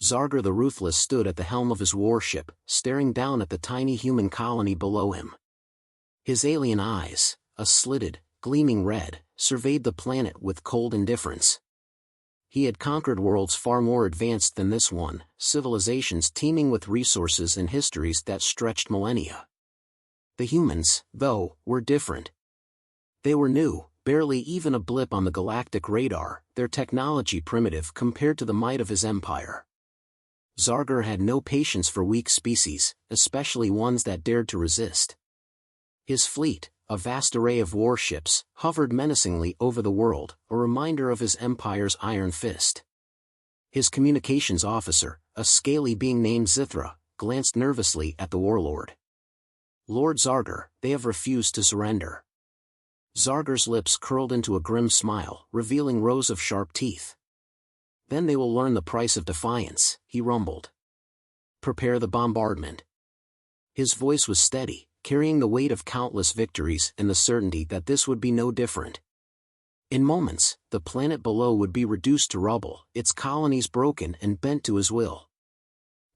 Zargar the Ruthless stood at the helm of his warship, staring down at the tiny human colony below him. His alien eyes, a slitted, gleaming red, surveyed the planet with cold indifference. He had conquered worlds far more advanced than this one, civilizations teeming with resources and histories that stretched millennia. The humans, though, were different. They were new, barely even a blip on the galactic radar, their technology primitive compared to the might of his empire. Zargar had no patience for weak species, especially ones that dared to resist. His fleet, a vast array of warships, hovered menacingly over the world, a reminder of his empire's iron fist. His communications officer, a scaly being named Zithra, glanced nervously at the Warlord. "Lord Zargar, they have refused to surrender." Zargar's lips curled into a grim smile, revealing rows of sharp teeth. "Then they will learn the price of defiance," he rumbled. "Prepare the bombardment." His voice was steady, carrying the weight of countless victories and the certainty that this would be no different. In moments, the planet below would be reduced to rubble, its colonies broken and bent to his will.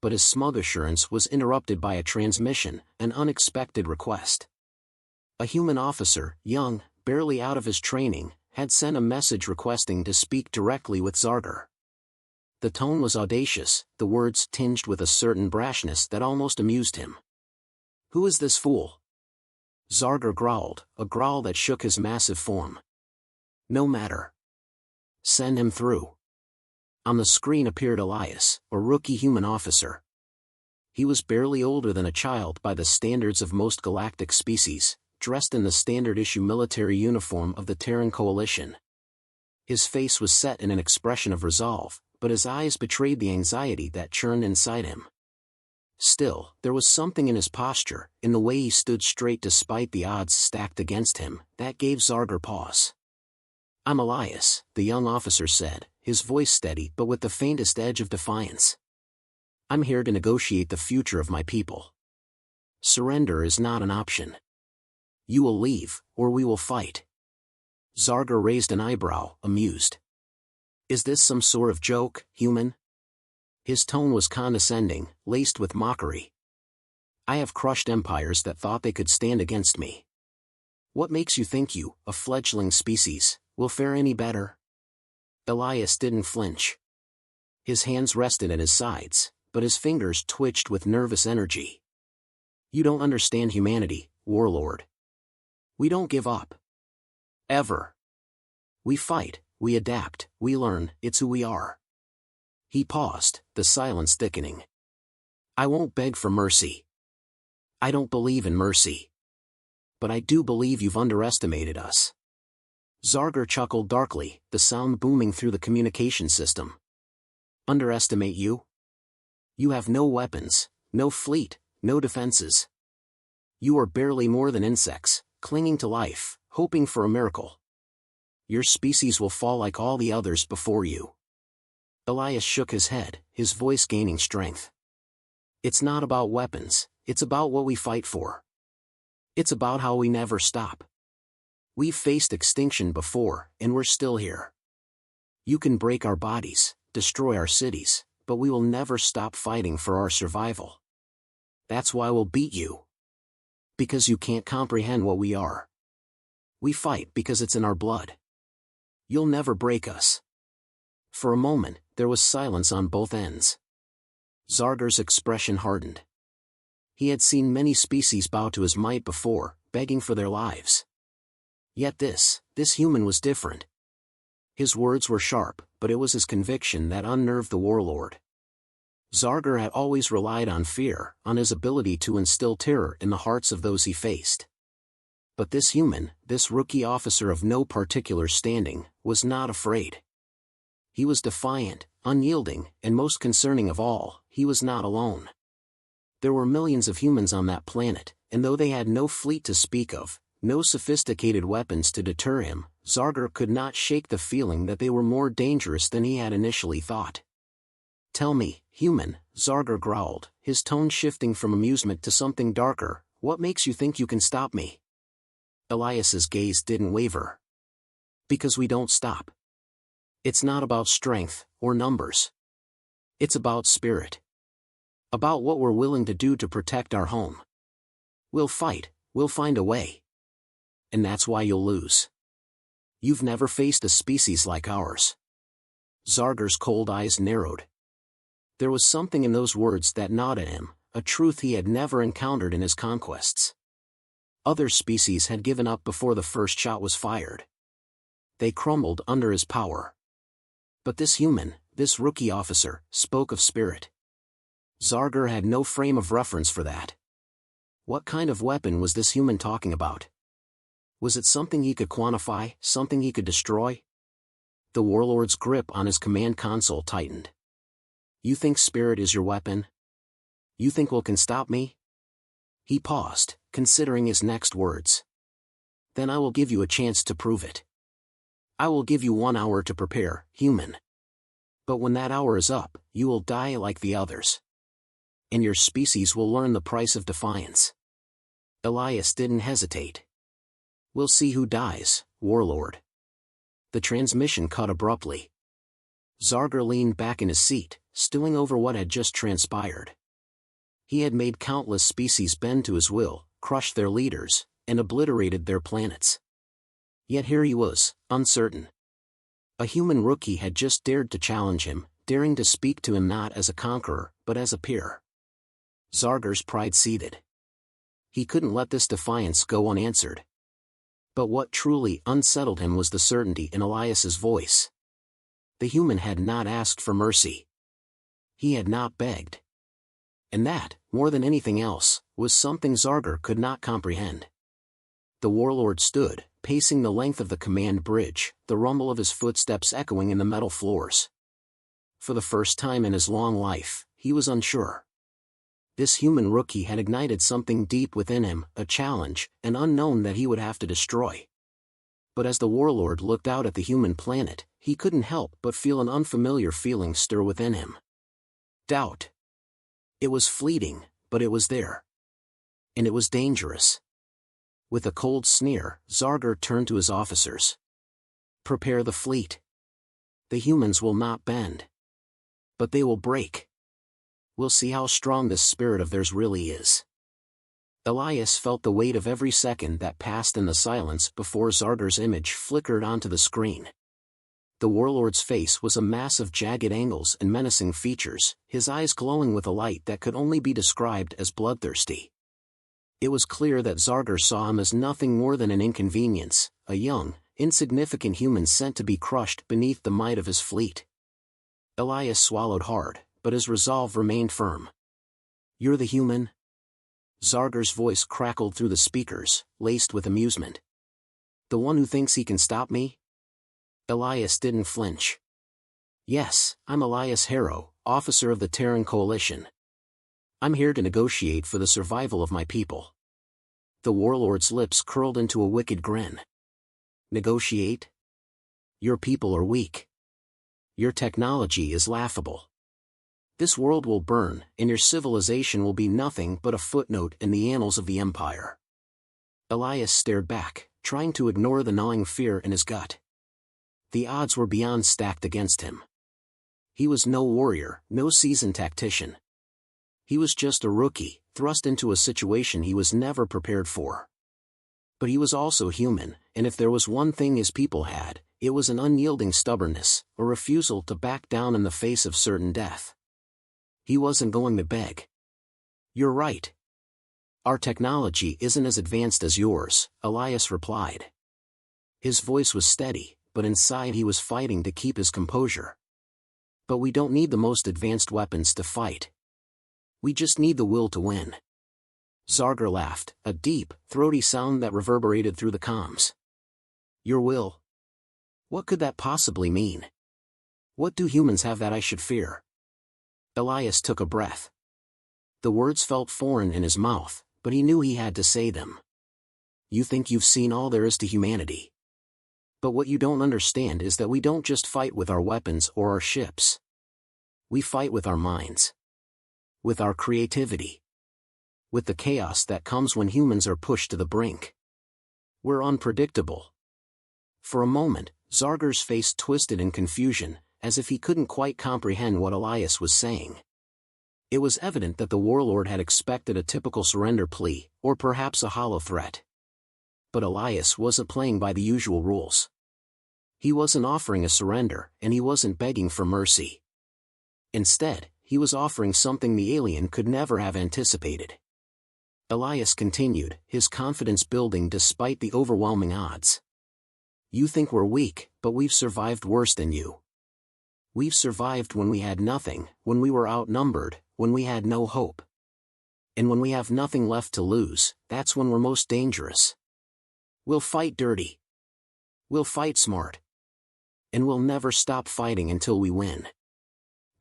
But his smug assurance was interrupted by a transmission, an unexpected request. A human officer, young, barely out of his training, had sent a message requesting to speak directly with Zargar. The tone was audacious, the words tinged with a certain brashness that almost amused him. "Who is this fool?" Zargar growled, a growl that shook his massive form. "No matter. Send him through." On the screen appeared Elias, a rookie human officer. He was barely older than a child by the standards of most galactic species, dressed in the standard-issue military uniform of the Terran Coalition. His face was set in an expression of resolve, but his eyes betrayed the anxiety that churned inside him. Still, there was something in his posture, in the way he stood straight despite the odds stacked against him, that gave Zargar pause. "I'm Elias," the young officer said, his voice steady but with the faintest edge of defiance. "I'm here to negotiate the future of my people. Surrender is not an option. You will leave, or we will fight." Zargar raised an eyebrow, amused. "Is this some sort of joke, human?" His tone was condescending, laced with mockery. "I have crushed empires that thought they could stand against me. What makes you think you, a fledgling species, will fare any better?" Elias didn't flinch. His hands rested at his sides, but his fingers twitched with nervous energy. "You don't understand humanity, Warlord. We don't give up. Ever. We fight, we adapt, we learn, it's who we are." He paused, the silence thickening. "I won't beg for mercy. I don't believe in mercy. But I do believe you've underestimated us." Zargar chuckled darkly, the sound booming through the communication system. "Underestimate you? You have no weapons, no fleet, no defenses. You are barely more than insects, clinging to life, hoping for a miracle. Your species will fall like all the others before you." Elias shook his head, his voice gaining strength. "It's not about weapons, it's about what we fight for. It's about how we never stop. We've faced extinction before, and we're still here. You can break our bodies, destroy our cities, but we will never stop fighting for our survival. That's why we'll beat you. Because you can't comprehend what we are. We fight because it's in our blood. You'll never break us." For a moment, there was silence on both ends. Zargar's expression hardened. He had seen many species bow to his might before, begging for their lives. Yet this human was different. His words were sharp, but it was his conviction that unnerved the Warlord. Zargar had always relied on fear, on his ability to instill terror in the hearts of those he faced. But this human, this rookie officer of no particular standing, was not afraid. He was defiant, unyielding, and most concerning of all, he was not alone. There were millions of humans on that planet, and though they had no fleet to speak of, no sophisticated weapons to deter him, Zargar could not shake the feeling that they were more dangerous than he had initially thought. "Tell me, human," Zargar growled, his tone shifting from amusement to something darker, "what makes you think you can stop me?" Elias's gaze didn't waver. "Because we don't stop. It's not about strength, or numbers. It's about spirit. About what we're willing to do to protect our home. We'll fight, we'll find a way. And that's why you'll lose. You've never faced a species like ours. Zargar's cold eyes narrowed. There was something in those words that gnawed at him, a truth he had never encountered in his conquests. Other species had given up before the first shot was fired. They crumbled under his power. But this human, this rookie officer, spoke of spirit. Zargar had no frame of reference for that. What kind of weapon was this human talking about? Was it something he could quantify, something he could destroy? The Warlord's grip on his command console tightened. You think spirit is your weapon? You think will can stop me? He paused, considering his next words. Then I will give you a chance to prove it. I will give you 1 hour to prepare, human. But when that hour is up, you will die like the others. And your species will learn the price of defiance. Elias didn't hesitate. We'll see who dies, Warlord. The transmission cut abruptly. Zargar leaned back in his seat, stewing over what had just transpired. He had made countless species bend to his will, crushed their leaders, and obliterated their planets. Yet here he was, uncertain. A human rookie had just dared to challenge him, daring to speak to him not as a conqueror, but as a peer. Zargar's pride seethed. He couldn't let this defiance go unanswered. But what truly unsettled him was the certainty in Elias's voice. The human had not asked for mercy. He had not begged. And that, more than anything else, was something Zargar could not comprehend. The Warlord stood, pacing the length of the command bridge, the rumble of his footsteps echoing in the metal floors. For the first time in his long life, he was unsure. This human rookie had ignited something deep within him, a challenge, an unknown that he would have to destroy. But as the Warlord looked out at the human planet, he couldn't help but feel an unfamiliar feeling stir within him. Doubt. It was fleeting, but it was there. And it was dangerous. With a cold sneer, Zargar turned to his officers. Prepare the fleet. The humans will not bend. But they will break. We'll see how strong this spirit of theirs really is. Elias felt the weight of every second that passed in the silence before Zargar's image flickered onto the screen. The Warlord's face was a mass of jagged angles and menacing features, his eyes glowing with a light that could only be described as bloodthirsty. It was clear that Zargar saw him as nothing more than an inconvenience, a young, insignificant human sent to be crushed beneath the might of his fleet. Elias swallowed hard, but his resolve remained firm. You're the human? Zargar's voice crackled through the speakers, laced with amusement. The one who thinks he can stop me? Elias didn't flinch. Yes, I'm Elias Harrow, officer of the Terran Coalition. I'm here to negotiate for the survival of my people. The Warlord's lips curled into a wicked grin. Negotiate? Your people are weak. Your technology is laughable. This world will burn, and your civilization will be nothing but a footnote in the annals of the Empire. Elias stared back, trying to ignore the gnawing fear in his gut. The odds were beyond stacked against him. He was no warrior, no seasoned tactician. He was just a rookie, thrust into a situation he was never prepared for. But he was also human, and if there was one thing his people had, it was an unyielding stubbornness, a refusal to back down in the face of certain death. He wasn't going to beg. You're right. Our technology isn't as advanced as yours, Elias replied. His voice was steady, but inside he was fighting to keep his composure. But we don't need the most advanced weapons to fight. We just need the will to win. Zargar laughed, a deep, throaty sound that reverberated through the comms. Your will? What could that possibly mean? What do humans have that I should fear? Elias took a breath. The words felt foreign in his mouth, but he knew he had to say them. You think you've seen all there is to humanity. But what you don't understand is that we don't just fight with our weapons or our ships. We fight with our minds. With our creativity. With the chaos that comes when humans are pushed to the brink. We're unpredictable. For a moment, Zargar's face twisted in confusion, as if he couldn't quite comprehend what Elias was saying. It was evident that the warlord had expected a typical surrender plea, or perhaps a hollow threat. But Elias wasn't playing by the usual rules. He wasn't offering a surrender, and he wasn't begging for mercy. Instead, he was offering something the alien could never have anticipated. Elias continued, his confidence building despite the overwhelming odds. You think we're weak, but we've survived worse than you. We've survived when we had nothing, when we were outnumbered, when we had no hope. And when we have nothing left to lose, that's when we're most dangerous. We'll fight dirty. We'll fight smart. And we'll never stop fighting until we win.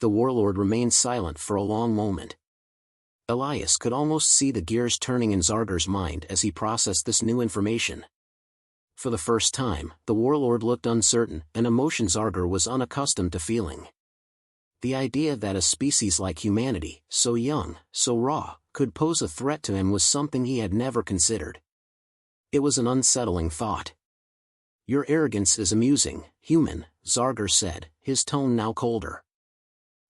The warlord remained silent for a long moment. Elias could almost see the gears turning in Zargar's mind as he processed this new information. For the first time, the warlord looked uncertain, an emotion Zargar was unaccustomed to feeling. The idea that a species like humanity, so young, so raw, could pose a threat to him was something he had never considered. It was an unsettling thought. Your arrogance is amusing, human, Zargar said, his tone now colder.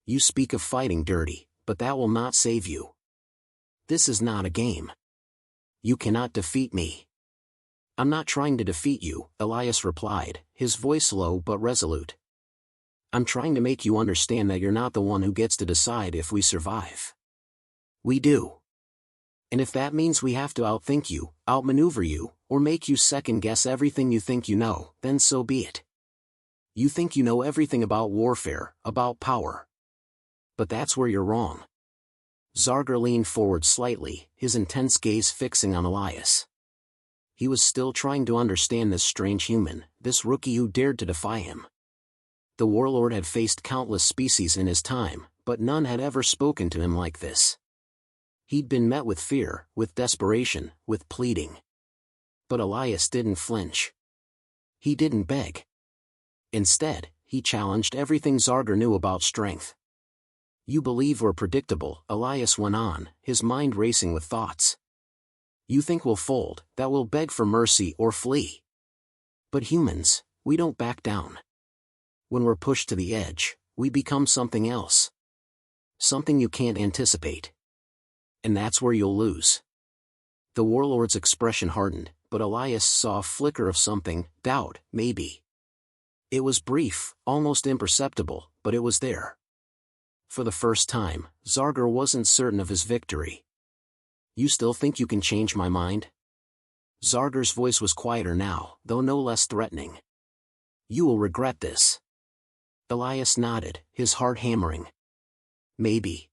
You speak of fighting dirty, but that will not save you. This is not a game. You cannot defeat me. I'm not trying to defeat you, Elias replied, his voice low but resolute. I'm trying to make you understand that you're not the one who gets to decide if we survive. We do. And if that means we have to outthink you, outmaneuver you, or make you second-guess everything you think you know, then so be it. You think you know everything about warfare, about power. But that's where you're wrong. Zargar leaned forward slightly, his intense gaze fixing on Elias. He was still trying to understand this strange human, this rookie who dared to defy him. The warlord had faced countless species in his time, but none had ever spoken to him like this. He'd been met with fear, with desperation, with pleading. But Elias didn't flinch. He didn't beg. Instead, he challenged everything Zargar knew about strength. You believe we're predictable, Elias went on, his mind racing with thoughts. You think we'll fold, that we'll beg for mercy or flee. But humans, we don't back down. When we're pushed to the edge, we become something else. Something you can't anticipate. And that's where you'll lose. The warlord's expression hardened, but Elias saw a flicker of something, doubt, maybe. It was brief, almost imperceptible, but it was there. For the first time, Zargar wasn't certain of his victory. You still think you can change my mind? Zargar's voice was quieter now, though no less threatening. You will regret this. Elias nodded, his heart hammering. Maybe.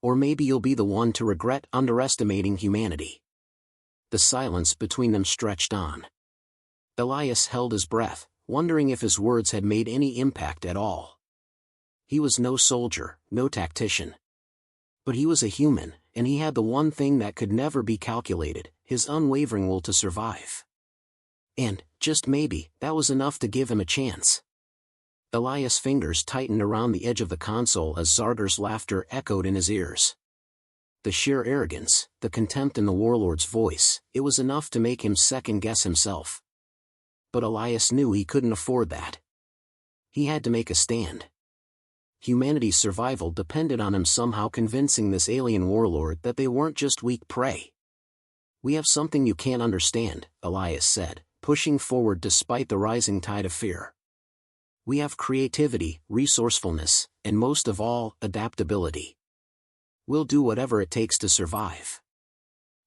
Or maybe you'll be the one to regret underestimating humanity. The silence between them stretched on. Elias held his breath, wondering if his words had made any impact at all. He was no soldier, no tactician. But he was a human, and he had the one thing that could never be calculated, his unwavering will to survive. And, just maybe, that was enough to give him a chance. Elias' fingers tightened around the edge of the console as Zargar's laughter echoed in his ears. The sheer arrogance, the contempt in the warlord's voice, it was enough to make him second-guess himself. But Elias knew he couldn't afford that. He had to make a stand. Humanity's survival depended on him somehow convincing this alien warlord that they weren't just weak prey. We have something you can't understand, Elias said, pushing forward despite the rising tide of fear. We have creativity, resourcefulness, and most of all, adaptability. We'll do whatever it takes to survive.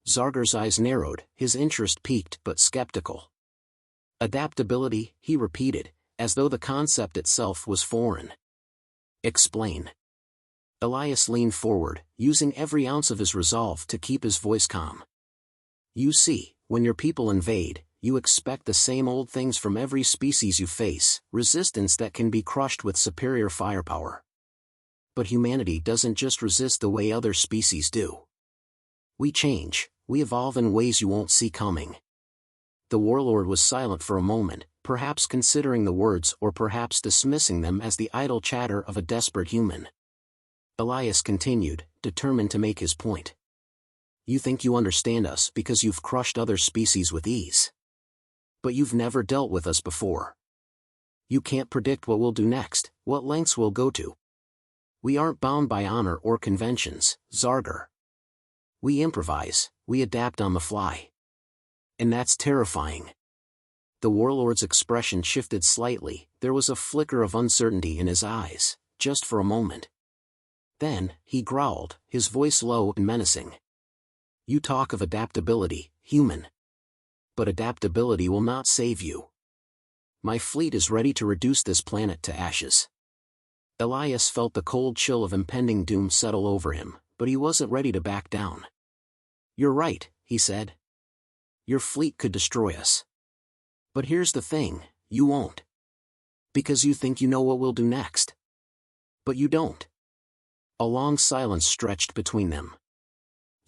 Zargar's eyes narrowed, his interest piqued but skeptical. Adaptability, he repeated, as though the concept itself was foreign. Explain. Elias leaned forward, using every ounce of his resolve to keep his voice calm. You see, when your people invade, you expect the same old things from every species you face, resistance that can be crushed with superior firepower. But humanity doesn't just resist the way other species do. We change, we evolve in ways you won't see coming. The warlord was silent for a moment, perhaps considering the words or perhaps dismissing them as the idle chatter of a desperate human. Elias continued, determined to make his point. You think you understand us because you've crushed other species with ease. But you've never dealt with us before. You can't predict what we'll do next, What lengths we'll go to. We aren't bound by honor or conventions, Zargar. We improvise, we adapt on the fly. And that's terrifying. The Warlord's expression shifted slightly, there was a flicker of uncertainty in his eyes, just for a moment. Then, he growled, his voice low and menacing. You talk of adaptability, human. But adaptability will not save you. My fleet is ready to reduce this planet to ashes. Elias felt the cold chill of impending doom settle over him, but he wasn't ready to back down. You're right, he said. Your fleet could destroy us. But here's the thing, you won't. Because you think you know what we'll do next. But you don't. A long silence stretched between them.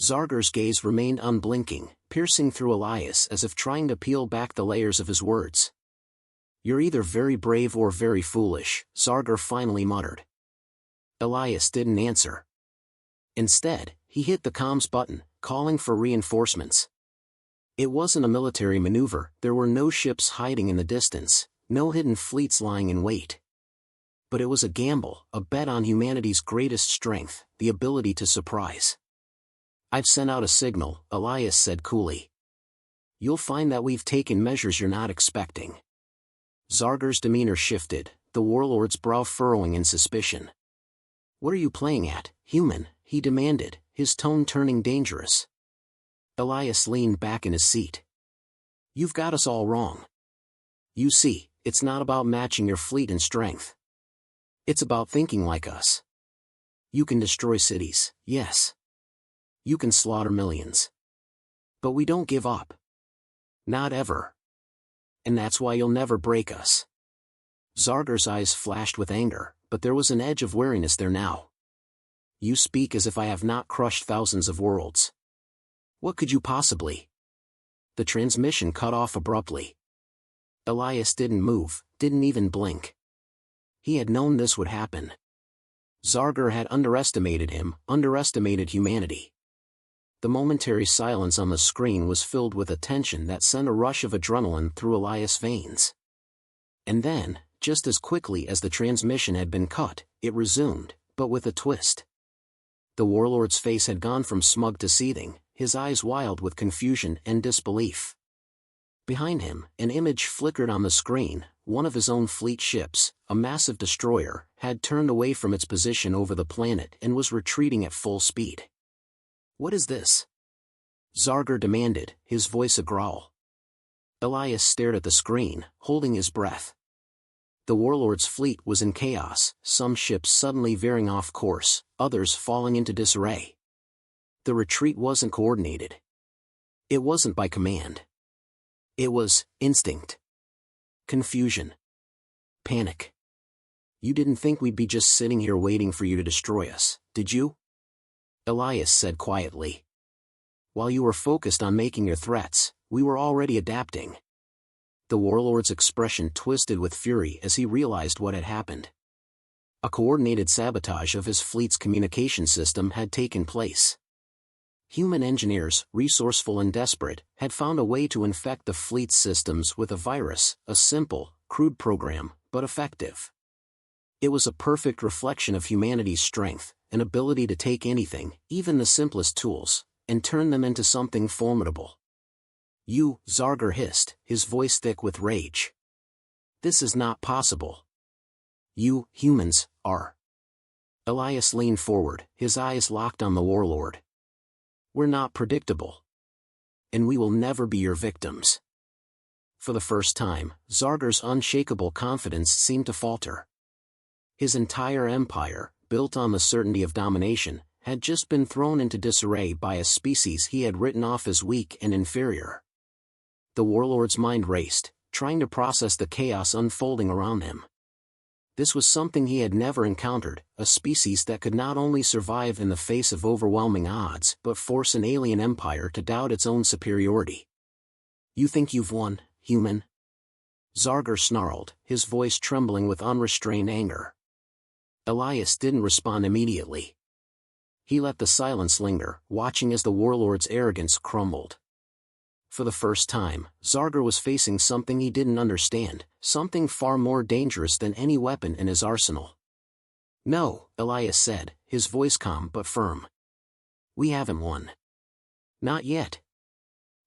Zargar's gaze remained unblinking, piercing through Elias as if trying to peel back the layers of his words. You're either very brave or very foolish, Zargar finally muttered. Elias didn't answer. Instead, he hit the comms button, calling for reinforcements. It wasn't a military maneuver, there were no ships hiding in the distance, no hidden fleets lying in wait. But it was a gamble, a bet on humanity's greatest strength, the ability to surprise. I've sent out a signal, Elias said coolly. You'll find that we've taken measures you're not expecting. Zargar's demeanor shifted, the Warlord's brow furrowing in suspicion. What are you playing at, human? He demanded, his tone turning dangerous. Elias leaned back in his seat. You've got us all wrong. You see, it's not about matching your fleet in strength. It's about thinking like us. You can destroy cities, yes. You can slaughter millions. But we don't give up. Not ever. And that's why you'll never break us. Zargar's eyes flashed with anger, but there was an edge of wariness there now. You speak as if I have not crushed thousands of worlds. What could you possibly? The transmission cut off abruptly. Elias didn't move, didn't even blink. He had known this would happen. Zargar had underestimated him, underestimated humanity. The momentary silence on the screen was filled with a tension that sent a rush of adrenaline through Elias' veins. And then, just as quickly as the transmission had been cut, it resumed, but with a twist. The Warlord's face had gone from smug to seething, his eyes wild with confusion and disbelief. Behind him, an image flickered on the screen, one of his own fleet ships, a massive destroyer, had turned away from its position over the planet and was retreating at full speed. What is this? Zargar demanded, his voice a growl. Elias stared at the screen, holding his breath. The Warlord's fleet was in chaos, some ships suddenly veering off course, others falling into disarray. The retreat wasn't coordinated. It wasn't by command. It was instinct. Confusion. Panic. You didn't think we'd be just sitting here waiting for you to destroy us, did you? Elias said quietly. While you were focused on making your threats, we were already adapting. The Warlord's expression twisted with fury as he realized what had happened. A coordinated sabotage of his fleet's communication system had taken place. Human engineers, resourceful and desperate, had found a way to infect the fleet's systems with a virus, a simple, crude program, but effective. It was a perfect reflection of humanity's strength, an ability to take anything, even the simplest tools, and turn them into something formidable. You, Zargar hissed, his voice thick with rage. This is not possible. You, humans, are. Elias leaned forward, his eyes locked on the Warlord. We're not predictable. And we will never be your victims. For the first time, Zargar's unshakable confidence seemed to falter. His entire empire, built on the certainty of domination, had just been thrown into disarray by a species he had written off as weak and inferior. The Warlord's mind raced, trying to process the chaos unfolding around him. This was something he had never encountered, a species that could not only survive in the face of overwhelming odds but force an alien empire to doubt its own superiority. You think you've won, human? Zargar snarled, his voice trembling with unrestrained anger. Elias didn't respond immediately. He let the silence linger, watching as the Warlord's arrogance crumbled. For the first time, Zargar was facing something he didn't understand, something far more dangerous than any weapon in his arsenal. "No," Elias said, his voice calm but firm. "We haven't won. Not yet.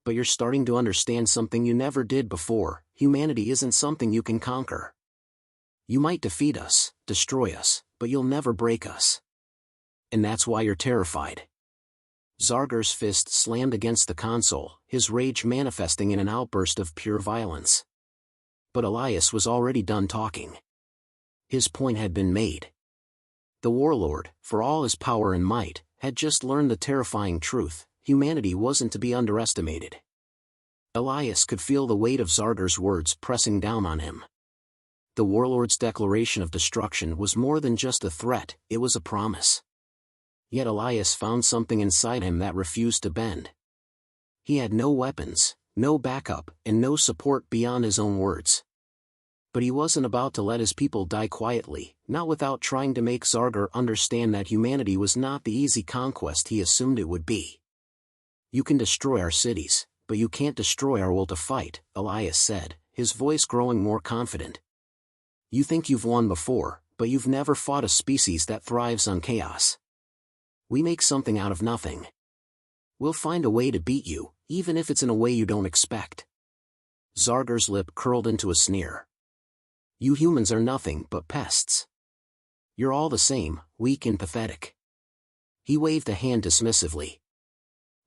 But you're starting to understand something you never did before: humanity isn't something you can conquer. You might defeat us, destroy us, but you'll never break us. And that's why you're terrified." Zargar's fist slammed against the console, his rage manifesting in an outburst of pure violence. But Elias was already done talking. His point had been made. The Warlord, for all his power and might, had just learned the terrifying truth: humanity wasn't to be underestimated. Elias could feel the weight of Zargar's words pressing down on him. The Warlord's declaration of destruction was more than just a threat, it was a promise. Yet Elias found something inside him that refused to bend. He had no weapons, no backup, and no support beyond his own words. But he wasn't about to let his people die quietly, not without trying to make Zargar understand that humanity was not the easy conquest he assumed it would be. "You can destroy our cities, but you can't destroy our will to fight," Elias said, his voice growing more confident. "You think you've won before, but you've never fought a species that thrives on chaos. We make something out of nothing. We'll find a way to beat you, even if it's in a way you don't expect." Zargar's lip curled into a sneer. "You humans are nothing but pests. You're all the same, weak and pathetic." He waved a hand dismissively.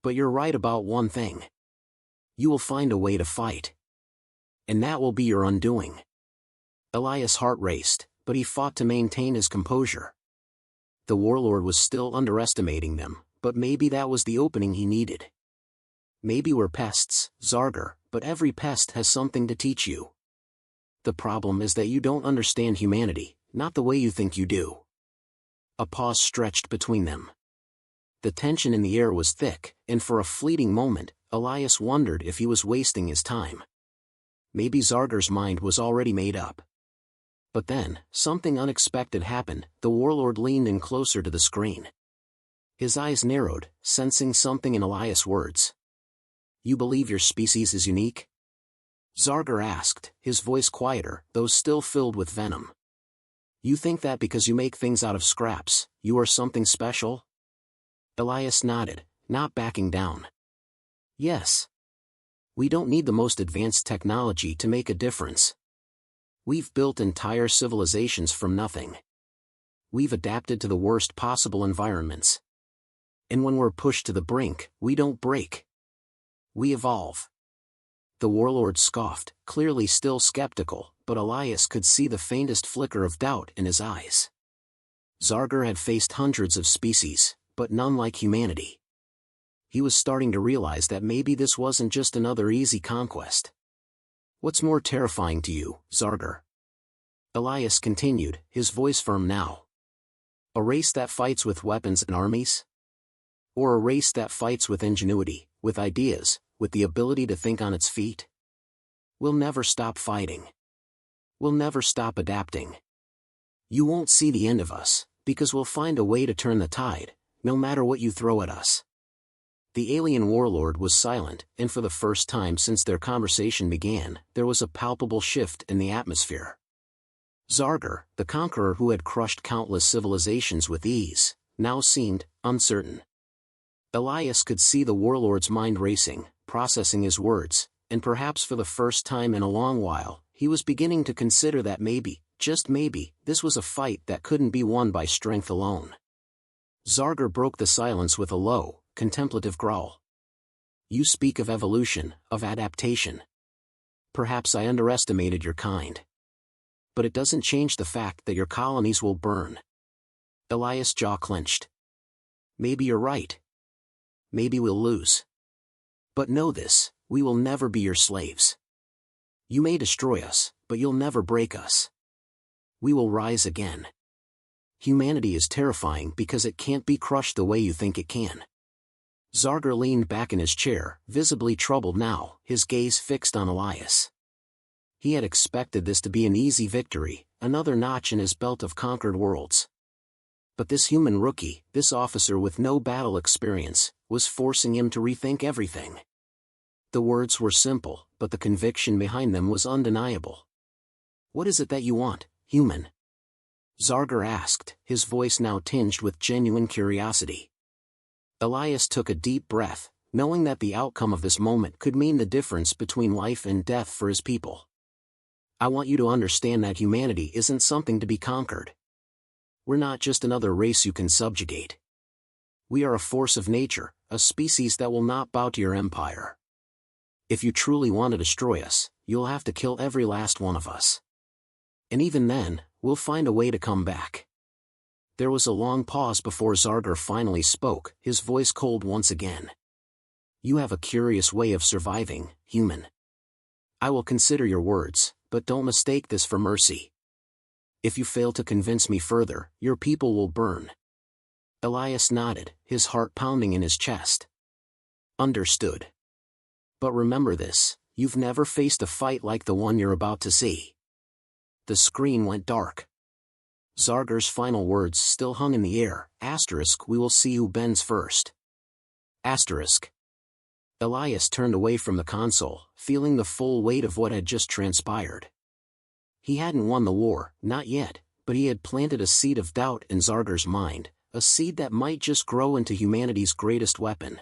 "But you're right about one thing. You will find a way to fight. And that will be your undoing." Elias' heart raced, but he fought to maintain his composure. The Warlord was still underestimating them, but maybe that was the opening he needed. "Maybe we're pests, Zargar, but every pest has something to teach you. The problem is that you don't understand humanity, not the way you think you do." A pause stretched between them. The tension in the air was thick, and for a fleeting moment, Elias wondered if he was wasting his time. Maybe Zargar's mind was already made up. But then, something unexpected happened. The Warlord leaned in closer to the screen. His eyes narrowed, sensing something in Elias' words. "You believe your species is unique?" Zargar asked, his voice quieter, though still filled with venom. "You think that because you make things out of scraps, you are something special?" Elias nodded, not backing down. "Yes. We don't need the most advanced technology to make a difference. We've built entire civilizations from nothing. We've adapted to the worst possible environments. And when we're pushed to the brink, we don't break. We evolve." The Warlord scoffed, clearly still skeptical, but Elias could see the faintest flicker of doubt in his eyes. Zargar had faced hundreds of species, but none like humanity. He was starting to realize that maybe this wasn't just another easy conquest. "What's more terrifying to you, Zargar?" Elias continued, his voice firm now. "A race that fights with weapons and armies? Or a race that fights with ingenuity, with ideas, with the ability to think on its feet? We'll never stop fighting. We'll never stop adapting. You won't see the end of us, because we'll find a way to turn the tide, no matter what you throw at us." The alien Warlord was silent, and for the first time since their conversation began, there was a palpable shift in the atmosphere. Zargar, the conqueror who had crushed countless civilizations with ease, now seemed uncertain. Elias could see the Warlord's mind racing, processing his words, and perhaps for the first time in a long while, he was beginning to consider that maybe, just maybe, this was a fight that couldn't be won by strength alone. Zargar broke the silence with a low, contemplative growl. "You speak of evolution, of adaptation. Perhaps I underestimated your kind. But it doesn't change the fact that your colonies will burn." Elias' jaw clenched. "Maybe you're right. Maybe we'll lose. But know this, we will never be your slaves. You may destroy us, but you'll never break us. We will rise again. Humanity is terrifying because it can't be crushed the way you think it can." Zargar leaned back in his chair, visibly troubled now, his gaze fixed on Elias. He had expected this to be an easy victory, another notch in his belt of conquered worlds. But this human rookie, this officer with no battle experience, was forcing him to rethink everything. The words were simple, but the conviction behind them was undeniable. "What is it that you want, human?" Zargar asked, his voice now tinged with genuine curiosity. Elias took a deep breath, knowing that the outcome of this moment could mean the difference between life and death for his people. "I want you to understand that humanity isn't something to be conquered. We're not just another race you can subjugate. We are a force of nature, a species that will not bow to your empire. If you truly want to destroy us, you'll have to kill every last one of us. And even then, we'll find a way to come back." There was a long pause before Zargar finally spoke, his voice cold once again. "You have a curious way of surviving, human. I will consider your words, but don't mistake this for mercy. If you fail to convince me further, your people will burn." Elias nodded, his heart pounding in his chest. "Understood. But remember this, you've never faced a fight like the one you're about to see." The screen went dark. Zargar's final words still hung in the air, "We will see who bends first." Elias turned away from the console, feeling the full weight of what had just transpired. He hadn't won the war, not yet, but he had planted a seed of doubt in Zargar's mind, a seed that might just grow into humanity's greatest weapon.